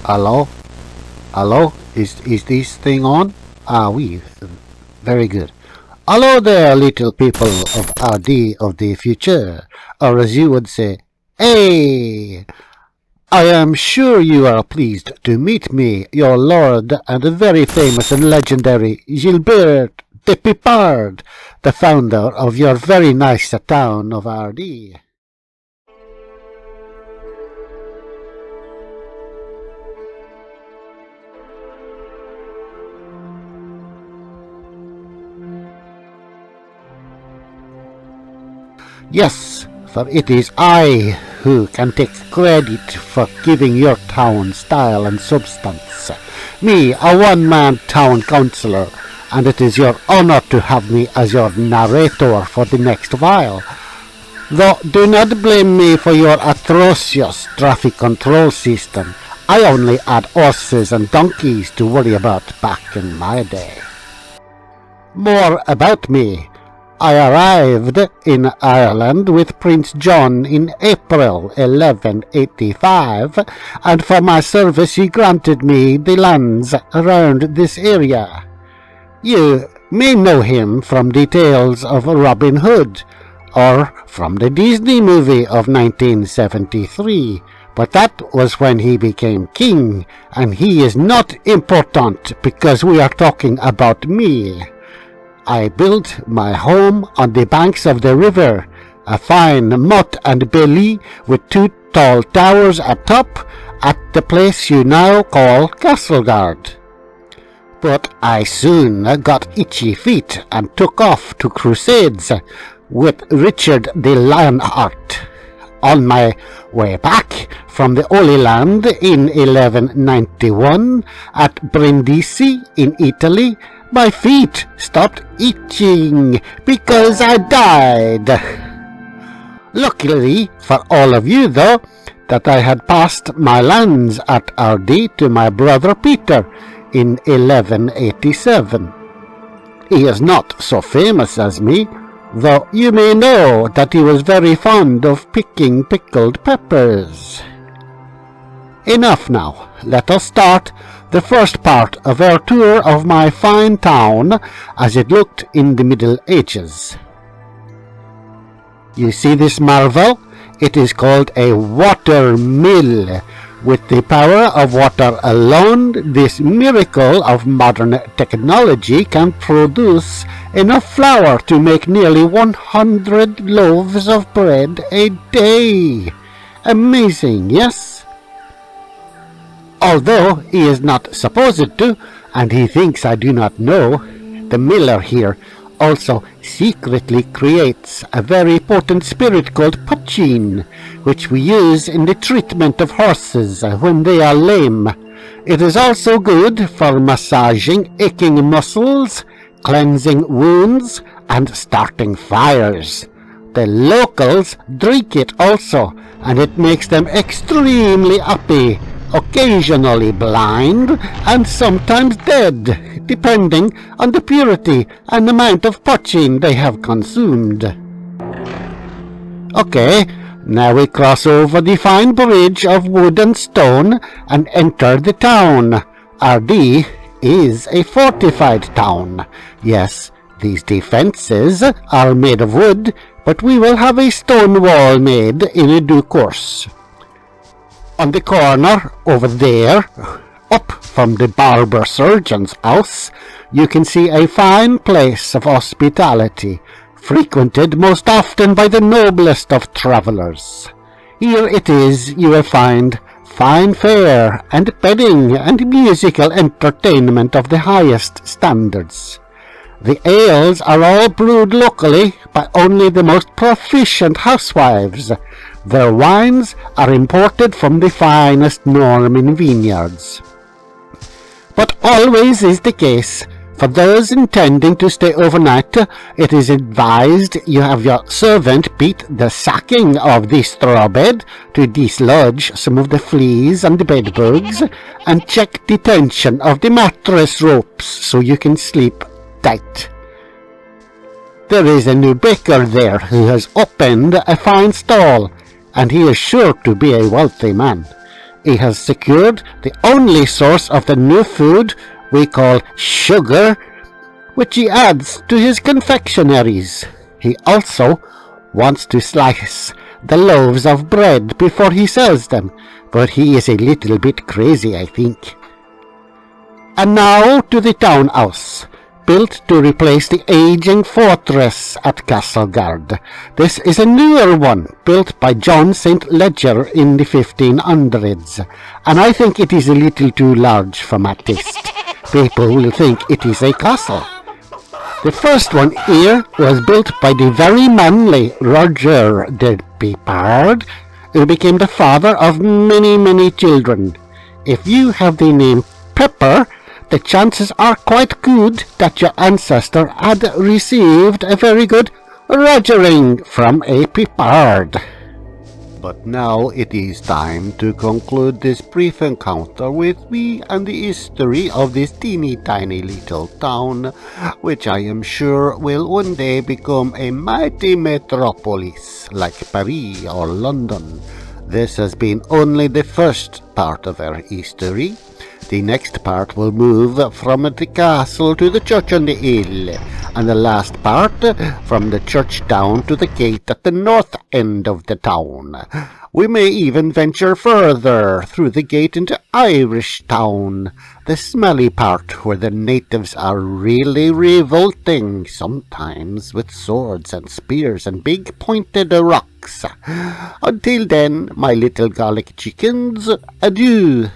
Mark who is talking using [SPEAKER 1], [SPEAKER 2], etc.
[SPEAKER 1] Hello? Hello? Is this thing on? Oui. Very good. Hello there, little people of Ardee of the future. Or as you would say, hey! I am sure you are pleased to meet me, your lord and very famous and legendary Gilbert de Pipard, the founder of your very nice town of Ardee. Yes, for it is I who can take credit for giving your town style and substance. Me, a one-man town councillor, and it is your honour to have me as your narrator for the next while. Though do not blame me for your atrocious traffic control system. I only had horses and donkeys to worry about back in my day. More about me. I arrived in Ireland with Prince John in April 1185, and for my service he granted me the lands around this area. You may know him from the tales of Robin Hood, or from the Disney movie of 1973, but that was when he became king, and he is not important because we are talking about me. I built my home on the banks of the river, a fine motte and bailey with 2 tall towers atop, at the place you now call Castleguard. But I soon got itchy feet and took off to crusades with Richard the Lionheart. On my way back from the Holy Land in 1191 at Brindisi in Italy, my feet stopped itching because I died. Luckily for all of you, though, that I had passed my lands at Ardee to my brother Peter in 1187. He is not so famous as me, though you may know that he was very fond of picking pickled peppers. Enough now. Let us start the first part of our tour of my fine town as it looked in the Middle Ages. You see this marvel? It is called a water mill. With the power of water alone, this miracle of modern technology can produce enough flour to make nearly 100 loaves of bread a day. Amazing, yes? Although he is not supposed to, and he thinks I do not know, the miller here also secretly creates a very potent spirit called poitín, which we use in the treatment of horses when they are lame. It is also good for massaging aching muscles, cleansing wounds, and starting fires. The locals drink it also, and it makes them extremely happy, occasionally blind, and sometimes dead, depending on the purity and amount of poitín they have consumed. Okay, now we cross over the fine bridge of wood and stone and enter the town. Ardee is a fortified town. Yes, these defences are made of wood, but we will have a stone wall made in due course. On the corner over there, up from the barber surgeon's house, you can see a fine place of hospitality, frequented most often by the noblest of travellers. Here it is you will find fine fare and bedding and musical entertainment of the highest standards. The ales are all brewed locally by only the most proficient housewives. Their wines are imported from the finest Norman vineyards. But always is the case, for those intending to stay overnight, it is advised you have your servant beat the sacking of the straw bed to dislodge some of the fleas and the bed bugs, and check the tension of the mattress ropes so you can sleep tight. There is a new baker there who has opened a fine stall, and he is sure to be a wealthy man. he has secured the only source of the new food we call sugar, which he adds to his confectionaries. He also wants to slice the loaves of bread before he sells them, but he is a little bit crazy, I think. And now to the town house, built to replace the aging fortress at Castleguard. This is a newer one, built by John St. Ledger in the 1500s, and I think it is a little too large for my taste. People will think it is a castle. The first one here was built by the very manly Roger de Pipard, who became the father of many children. If you have the name Pepper, the chances are quite good that your ancestor had received a very good rogering from a Pipard. But now it is time to conclude this brief encounter with me and the history of this teeny tiny little town, which I am sure will one day become a mighty metropolis like Paris or London. This has been only the first part of our history. The next part will move from the castle to the church on the hill, and the last part from the church down to the gate at the north end of the town. We may even venture further through the gate into Irish Town, the smelly part where the natives are really revolting, sometimes with swords and spears and big pointed rocks. Until then, my little garlic chickens, adieu.